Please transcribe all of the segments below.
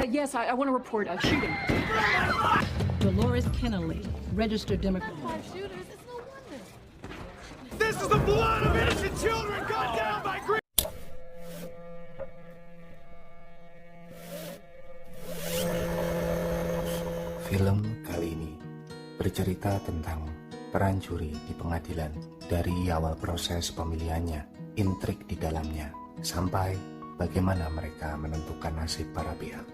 Yes, I want to report a shooting. Dolores Kennelly, registered Democrat. This is the blood of innocent children cut down by greed. Film kali ini bercerita tentang peran juri di pengadilan dari awal proses pemilihannya, intrik di dalamnya, sampai bagaimana mereka menentukan nasib para pihak.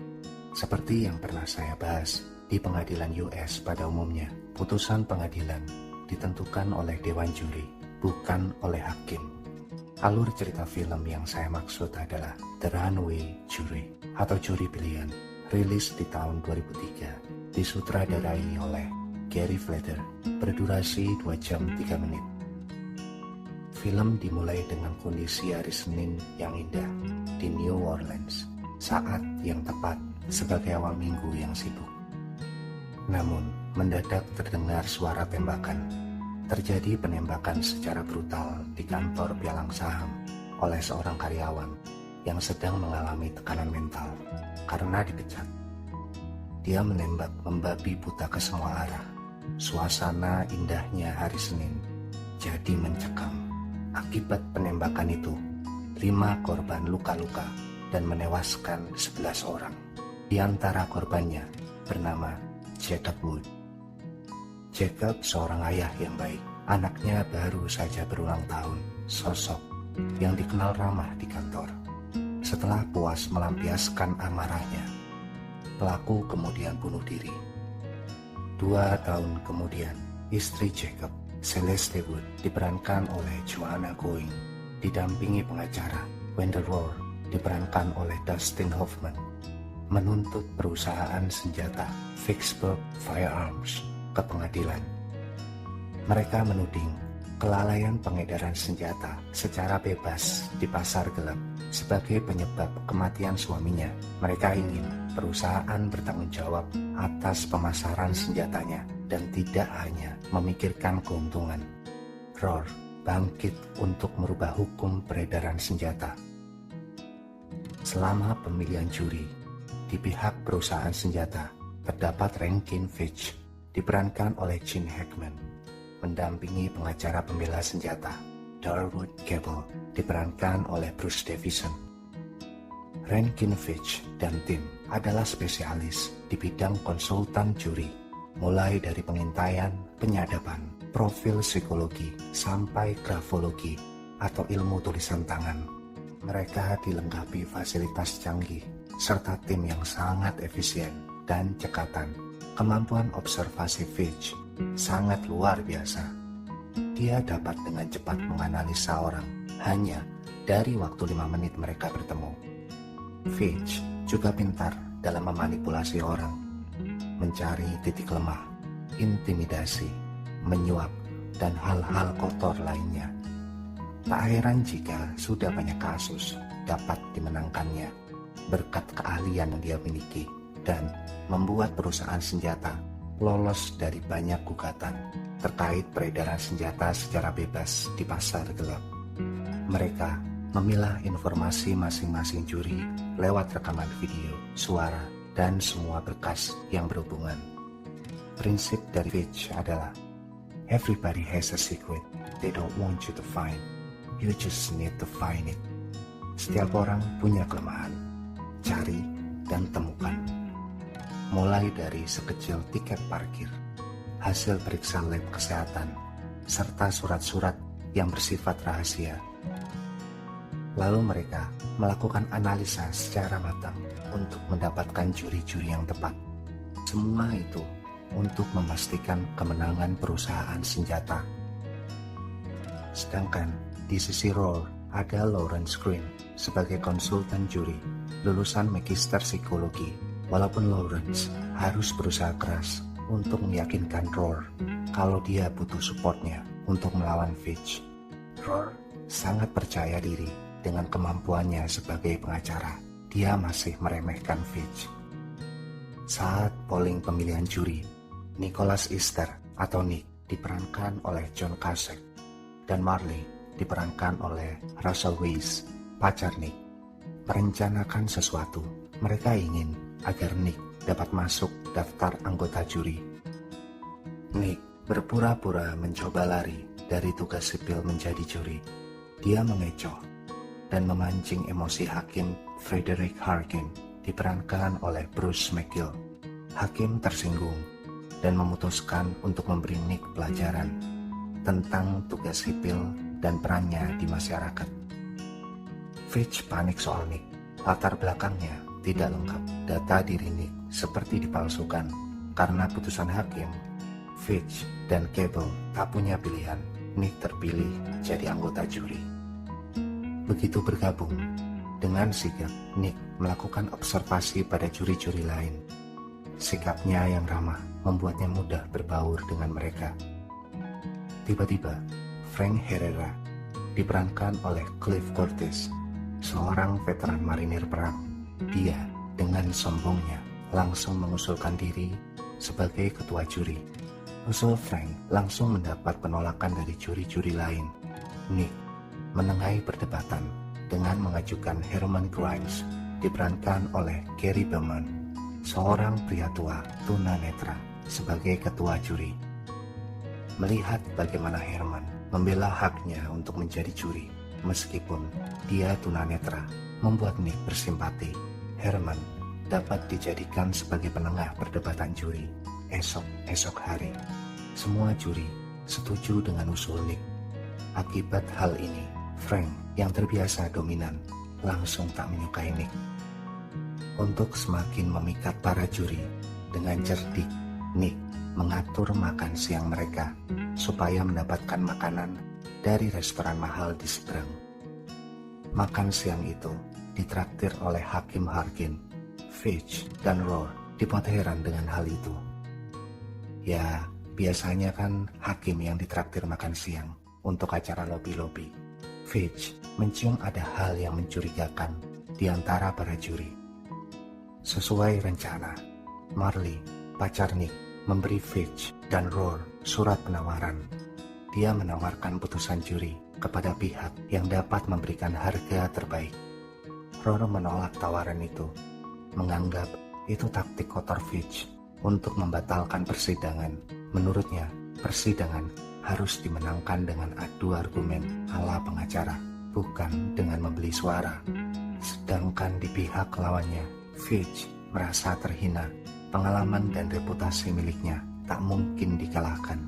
Seperti yang pernah saya bahas, di pengadilan US pada umumnya, putusan pengadilan ditentukan oleh dewan juri, bukan oleh hakim. Alur cerita film yang saya maksud adalah The Runaway Jury atau Juri Pilihan, rilis di tahun 2003, disutradarai oleh Gary Fleder, berdurasi 2 jam 3 menit. Film dimulai dengan kondisi hari Senin yang indah di New Orleans, saat yang tepat sebagai awal minggu yang sibuk. Namun, mendadak terdengar suara tembakan. Terjadi penembakan secara brutal di kantor pialang saham oleh seorang karyawan yang sedang mengalami tekanan mental karena dipecat. Dia menembak membabi buta ke semua arah. Suasana indahnya hari Senin jadi mencekam. Akibat penembakan itu, 5 korban luka-luka dan menewaskan 11 orang. Di antara korbannya bernama Jacob Wood. Jacob seorang ayah yang baik. Anaknya baru saja berulang tahun, sosok yang dikenal ramah di kantor. Setelah puas melampiaskan amarahnya, pelaku kemudian bunuh diri. 2 tahun kemudian, istri Jacob, Celeste Wood, diperankan oleh Joanna Going, didampingi pengacara. Wendell Rohr diperankan oleh Dustin Hoffman, menuntut perusahaan senjata Vicksburg Firearms ke pengadilan. Mereka menuding kelalaian pengedaran senjata secara bebas di pasar gelap sebagai penyebab kematian suaminya. Mereka ingin perusahaan bertanggung jawab atas pemasaran senjatanya dan tidak hanya memikirkan keuntungan. Rohr bangkit untuk merubah hukum peredaran senjata. Selama pemilihan juri, di pihak perusahaan senjata terdapat Rankin Fitch, diperankan oleh Gene Hackman, mendampingi pengacara pembela senjata Darwood Gable, diperankan oleh Bruce Davison. Rankin Fitch dan tim adalah spesialis di bidang konsultan juri, mulai dari pengintaian, penyadapan, profil psikologi, sampai grafologi atau ilmu tulisan tangan. Mereka dilengkapi fasilitas canggih, serta tim yang sangat efisien dan cekatan. Kemampuan observasi Fitch sangat luar biasa. Dia dapat dengan cepat menganalisa orang hanya dari waktu 5 menit mereka bertemu. Fitch juga pintar dalam memanipulasi orang, mencari titik lemah, intimidasi, menyuap, dan hal-hal kotor lainnya. Tak heran jika sudah banyak kasus dapat dimenangkannya berkat keahlian yang dia miliki dan membuat perusahaan senjata lolos dari banyak gugatan terkait peredaran senjata secara bebas di pasar gelap. Mereka memilah informasi masing-masing juri lewat rekaman video, suara, dan semua berkas yang berhubungan. Prinsip dari Fitch adalah everybody has a secret they don't want you to find. You just need to find it. Setiap orang punya kelemahan. Cari dan temukan. Mulai dari sekecil tiket parkir, hasil periksa lab kesehatan, serta surat-surat yang bersifat rahasia. Lalu mereka melakukan analisa secara matang untuk mendapatkan juri-juri yang tepat. Semua itu untuk memastikan kemenangan perusahaan senjata. Sedangkan di sisi Rohr ada Lawrence Green sebagai konsultan juri, lulusan Magister Psikologi. Walaupun Lawrence harus berusaha keras untuk meyakinkan Rohr kalau dia butuh supportnya untuk melawan Fitch. Rohr sangat percaya diri dengan kemampuannya sebagai pengacara. Dia masih meremehkan Fitch. Saat polling pemilihan juri, Nicholas Easter atau Nick diperankan oleh John Cusack dan Marley diperankan oleh Russell Weisz, pacar Nick, merencanakan sesuatu Mereka ingin agar Nick dapat masuk daftar anggota juri. Nick berpura-pura mencoba lari dari tugas sipil menjadi juri. Dia mengecoh dan memancing emosi hakim Frederick Harkin, diperankan oleh Bruce McGill. Hakim tersinggung dan memutuskan untuk memberi Nick pelajaran tentang tugas sipil dan perannya di masyarakat. Fitch panik soal Nick. Latar belakangnya tidak lengkap. Data diri Nick seperti dipalsukan. Karena putusan hakim, Fitch dan Cable tak punya pilihan. Nick terpilih jadi anggota juri. Begitu bergabung, dengan sigap Nick melakukan observasi pada juri-juri lain. Sikapnya yang ramah membuatnya mudah berbaur dengan mereka. Tiba-tiba, Frank Herrera, diperankan oleh Cliff Curtis, seorang veteran marinir perang. Dia dengan sombongnya langsung mengusulkan diri sebagai ketua juri. Usul Frank langsung mendapat penolakan dari juri-juri lain. Nick menengahi perdebatan dengan mengajukan Herman Grimes, diperankan oleh Gary Berman, seorang pria tua tunanetra, sebagai ketua juri. Melihat bagaimana Herman membela haknya untuk menjadi juri, meskipun dia tunanetra, membuat Nick bersimpati. Herman dapat dijadikan sebagai penengah perdebatan juri. Esok hari, semua juri setuju dengan usul Nick. Akibat hal ini, Frank yang terbiasa dominan langsung tak menyukai Nick. Untuk semakin memikat para juri, dengan cerdik, Nick mengatur makan siang mereka supaya mendapatkan makanan dari restoran mahal di seberang. Makan siang itu ditraktir oleh Hakim Harkin. Fitch dan Rohr dibuat heran dengan hal itu. Ya, biasanya kan hakim yang ditraktir makan siang untuk acara lobi-lobi. Fitch mencium ada hal yang mencurigakan di antara para juri. Sesuai rencana, Marley, pacar Nick, memberi Fitch dan Rohr surat penawaran. Dia menawarkan putusan juri kepada pihak yang dapat memberikan harga terbaik. Rohr menolak tawaran itu, menganggap itu taktik kotor Fitch untuk membatalkan persidangan. Menurutnya, persidangan harus dimenangkan dengan adu argumen ala pengacara, bukan dengan membeli suara. Sedangkan di pihak lawannya, Fitch merasa terhina. Pengalaman dan reputasi miliknya tak mungkin dikalahkan.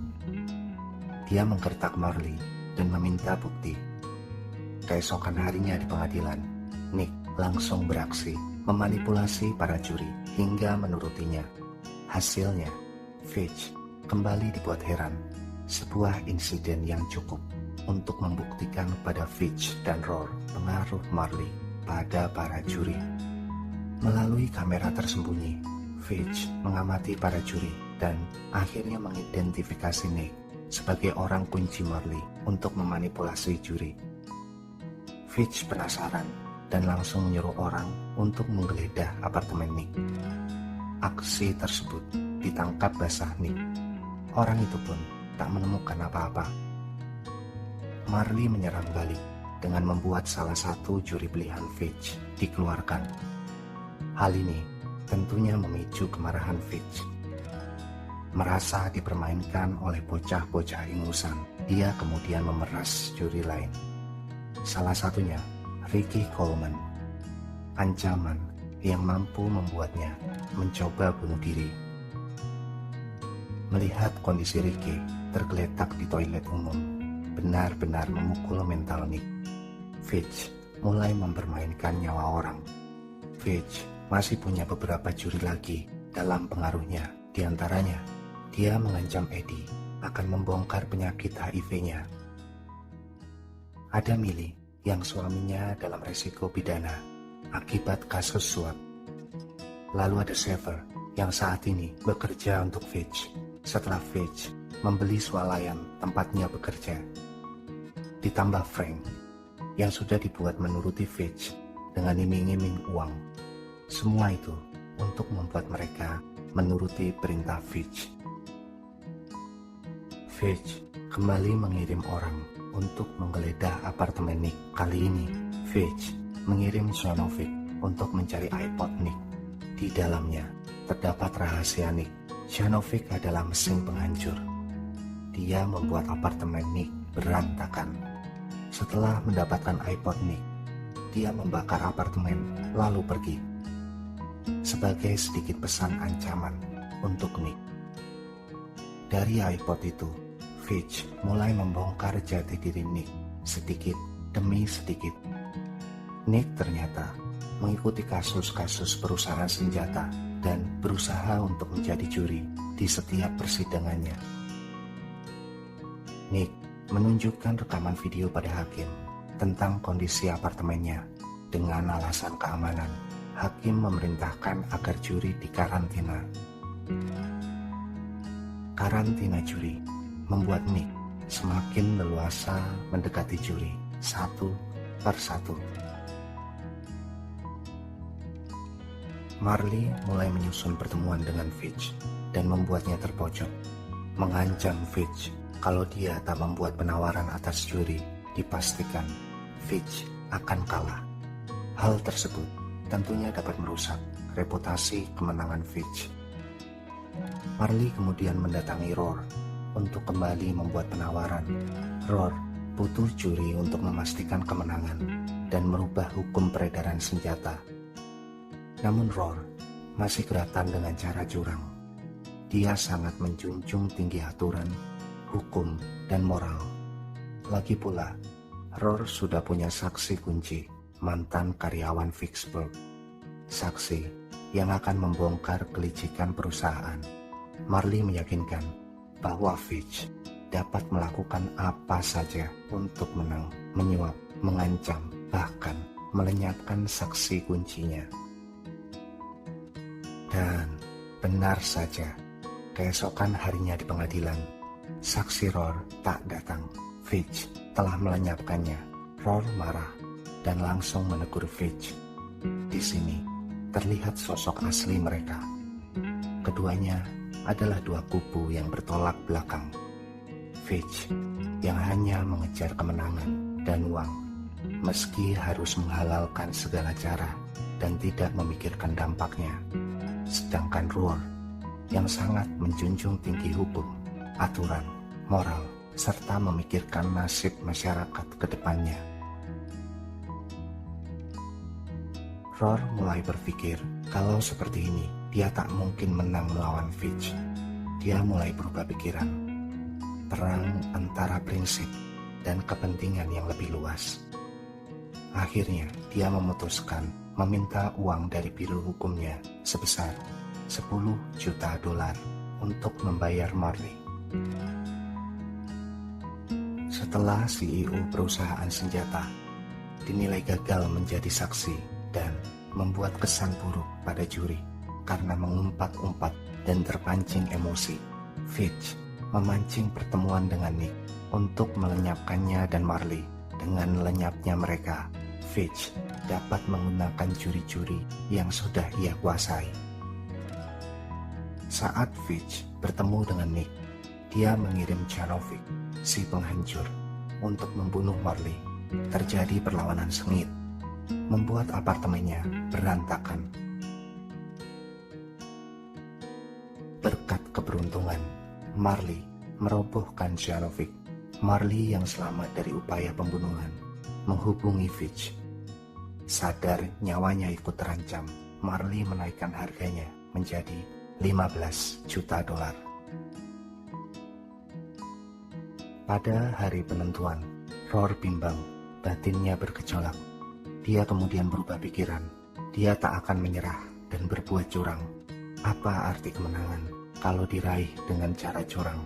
Dia menggertak Marley dan meminta bukti. Keesokan harinya di pengadilan, Nick langsung beraksi, memanipulasi para juri hingga menurutinya. Hasilnya, Fitch kembali dibuat heran. Sebuah insiden yang cukup untuk membuktikan pada Fitch dan Rohr pengaruh Marley pada para juri. Melalui kamera tersembunyi, Fitch mengamati para juri dan akhirnya mengidentifikasi Nick sebagai orang kunci Marley untuk memanipulasi juri. Fitch penasaran dan langsung menyuruh orang untuk menggeledah apartemen Nick. Aksi tersebut ditangkap basah Nick. Orang itu pun tak menemukan apa-apa. Marley menyerang balik dengan membuat salah satu juri pilihan Fitch dikeluarkan. Hal ini tentunya memicu kemarahan Fitch. Merasa dipermainkan oleh bocah-bocah ingusan, dia kemudian memeras juri lain. Salah satunya Ricky Coleman. Ancaman yang mampu membuatnya mencoba bunuh diri. Melihat kondisi Ricky tergeletak di toilet umum, benar-benar memukul mental Nick. Fitch mulai mempermainkan nyawa orang. Fitch masih punya beberapa juri lagi dalam pengaruhnya. Di antaranya, dia mengancam Eddie akan membongkar penyakit HIV-nya. Ada Millie yang suaminya dalam resiko pidana akibat kasus suap. Lalu ada Sever yang saat ini bekerja untuk Fitch setelah Fitch membeli swalayan tempatnya bekerja. Ditambah Frank yang sudah dibuat menuruti Fitch dengan iming-iming uang. Semua itu untuk membuat mereka menuruti perintah Fitch. Fitch kembali mengirim orang untuk menggeledah apartemen Nick. Kali ini, Fitch mengirim Sonovic untuk mencari iPod Nick. Di dalamnya terdapat rahasia Nick. Janovic adalah mesin penghancur. Dia membuat apartemen Nick berantakan. Setelah mendapatkan iPod Nick, dia membakar apartemen lalu pergi. Sebagai sedikit pesan ancaman untuk Nick. Dari iPod itu, Fitch mulai membongkar jati diri Nick sedikit demi sedikit. Nick ternyata mengikuti kasus-kasus perusahaan senjata dan berusaha untuk menjadi juri di setiap persidangannya. Nick menunjukkan rekaman video pada hakim tentang kondisi apartemennya. Dengan alasan keamanan, hakim memerintahkan agar juri dikarantina. Karantina juri membuat Nick semakin leluasa mendekati juri satu persatu. Marley mulai menyusun pertemuan dengan Fitch dan membuatnya terpojok, mengancam Fitch kalau dia tak membuat penawaran atas juri, dipastikan Fitch akan kalah. Hal tersebut tentunya dapat merusak reputasi kemenangan Fitch. Marley kemudian mendatangi Roar untuk kembali membuat penawaran. Roar butuh juri untuk memastikan kemenangan dan merubah hukum peredaran senjata. Namun Roar masih keberatan dengan cara curang. Dia sangat menjunjung tinggi aturan, hukum, dan moral. Lagi pula, Roar sudah punya saksi kunci, mantan karyawan Vicksburg. Saksi yang akan membongkar kelicikan perusahaan. Marley meyakinkan bahwa Fitch dapat melakukan apa saja untuk menang, menyuap, mengancam, bahkan melenyapkan saksi kuncinya. Dan benar saja, keesokan harinya di pengadilan, saksi Roar tak datang. Fitch telah melenyapkannya. Roar marah dan langsung menegur Fitch. Di sini terlihat sosok asli mereka. Keduanya adalah dua kubu yang bertolak belakang. Fitch yang hanya mengejar kemenangan dan uang, meski harus menghalalkan segala cara dan tidak memikirkan dampaknya. Sedangkan Roar yang sangat menjunjung tinggi hukum, aturan, moral, serta memikirkan nasib masyarakat ke depannya. Roar mulai berpikir kalau seperti ini dia tak mungkin menang melawan Fitch. Dia mulai berubah pikiran. Perang antara prinsip dan kepentingan yang lebih luas. Akhirnya dia memutuskan meminta uang dari biro hukumnya sebesar $10 juta untuk membayar Marley. Setelah CEO perusahaan senjata dinilai gagal menjadi saksi dan membuat kesan buruk pada juri karena mengumpat-umpat dan terpancing emosi, Fitch memancing pertemuan dengan Nick untuk melenyapkannya dan Marley. Dengan lenyapnya mereka, Fitch dapat menggunakan juri-juri yang sudah ia kuasai. Saat Fitch bertemu dengan Nick, dia mengirim Janovic, si penghancur, untuk membunuh Marley. Terjadi perlawanan sengit, membuat apartemennya berantakan. Berkat keberuntungan, Marley merobohkan Janovic. Marley yang selamat dari upaya pembunuhan menghubungi Fitch. Sadar nyawanya ikut terancam, Marley menaikkan harganya menjadi $15 juta. Pada hari penentuan, Roar bimbang, batinnya bergejolak. Dia kemudian berubah pikiran. Dia tak akan menyerah dan berbuat curang. Apa arti kemenangan kalau diraih dengan cara curang?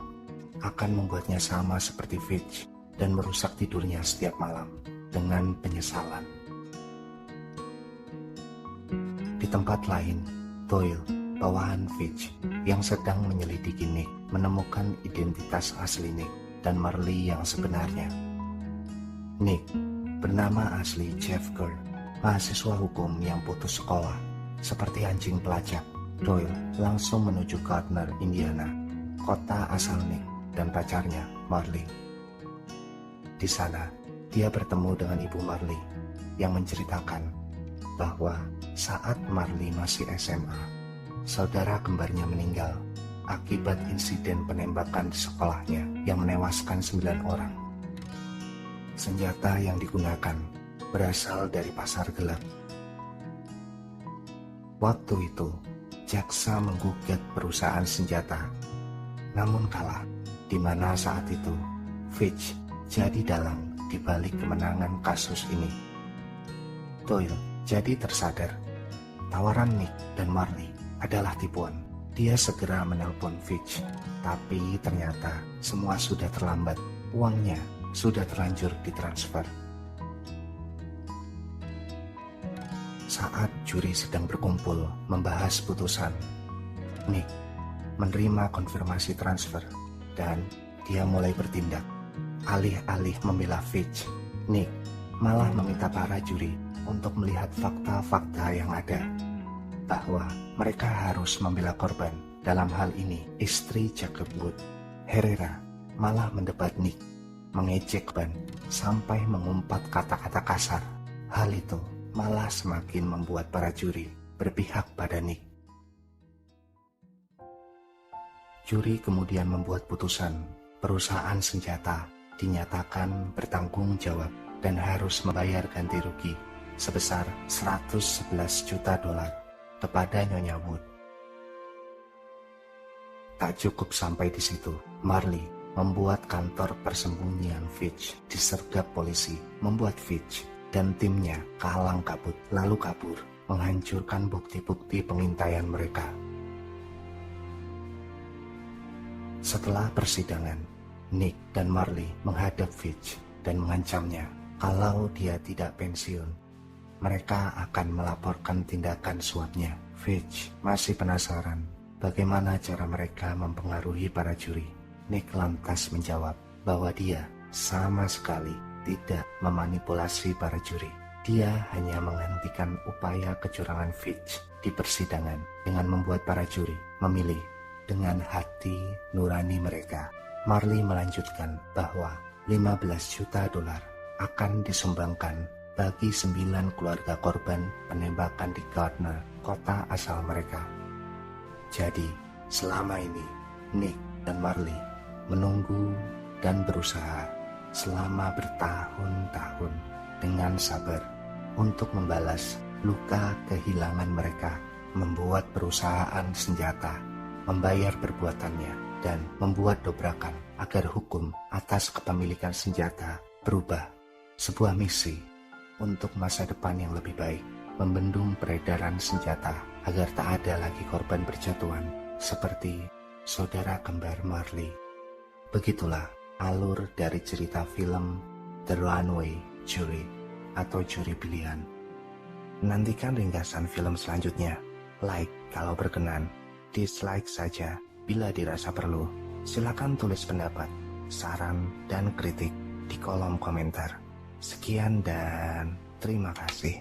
Akan membuatnya sama seperti Fitch dan merusak tidurnya setiap malam dengan penyesalan. Di tempat lain, Doyle, bawahan Fitch yang sedang menyelidiki Nick, menemukan identitas asli Nick dan Marley yang sebenarnya. Nick bernama asli Jeff Kerr, mahasiswa hukum yang putus sekolah. Seperti anjing pelacak, Doyle langsung menuju Gardner, Indiana, kota asal Nick dan pacarnya, Marley. Di sana, dia bertemu dengan ibu Marley yang menceritakan bahwa saat Marley masih SMA, saudara kembarnya meninggal akibat insiden penembakan di sekolahnya yang menewaskan 9 orang. Senjata yang digunakan berasal dari pasar gelap. Waktu itu, jaksa menggugat perusahaan senjata, namun kalah, di mana saat itu Fitch jadi dalang di balik kemenangan kasus ini. Doyle jadi tersadar tawaran Nick dan Marley adalah tipuan. Dia segera menelpon Fitch, tapi ternyata semua sudah terlambat. Uangnya sudah terlanjur ditransfer. Saat juri sedang berkumpul membahas putusan, Nick menerima konfirmasi transfer dan dia mulai bertindak. Alih-alih membela Fitch, Nick malah meminta para juri untuk melihat fakta-fakta yang ada, bahwa mereka harus membela korban. Dalam hal ini, istri Jacob Wood, Herrera, malah mendebat Nick, mengejek korban sampai mengumpat kata-kata kasar. Hal itu malah semakin membuat para juri berpihak pada Nick. Juri kemudian membuat putusan, perusahaan senjata dinyatakan bertanggung jawab dan harus membayar ganti rugi sebesar $111 juta kepada Nyonya Wood. Tak cukup sampai di situ, Marley membuat kantor persembunyian Fitch disergap polisi, membuat Fitch dan timnya kalang kabut lalu kabur, menghancurkan bukti-bukti pengintaian mereka. Setelah persidangan, Nick dan Marley menghadap Fitch dan mengancamnya kalau dia tidak pensiun, mereka akan melaporkan tindakan suapnya. Fitch masih penasaran bagaimana cara mereka mempengaruhi para juri. Nick lantas menjawab bahwa dia sama sekali tidak memanipulasi para juri. Dia hanya menghentikan upaya kecurangan Fitch di persidangan dengan membuat para juri memilih dengan hati nurani mereka. Marley melanjutkan bahwa $15 juta akan disumbangkan bagi 9 keluarga korban penembakan di Gardner, kota asal mereka. Jadi, selama ini, Nick dan Marley menunggu dan berusaha selama bertahun-tahun dengan sabar untuk membalas luka kehilangan mereka, membuat perusahaan senjata membayar perbuatannya dan membuat dobrakan agar hukum atas kepemilikan senjata berubah. Sebuah misi untuk masa depan yang lebih baik, membendung peredaran senjata agar tak ada lagi korban berjatuhan seperti saudara kembar Marley. Begitulah alur dari cerita film The Runaway Jury atau Juri Pilihan. Nantikan ringkasan film selanjutnya. Like kalau berkenan, dislike saja bila dirasa perlu. Silakan tulis pendapat, saran, dan kritik di kolom komentar. Sekian dan terima kasih.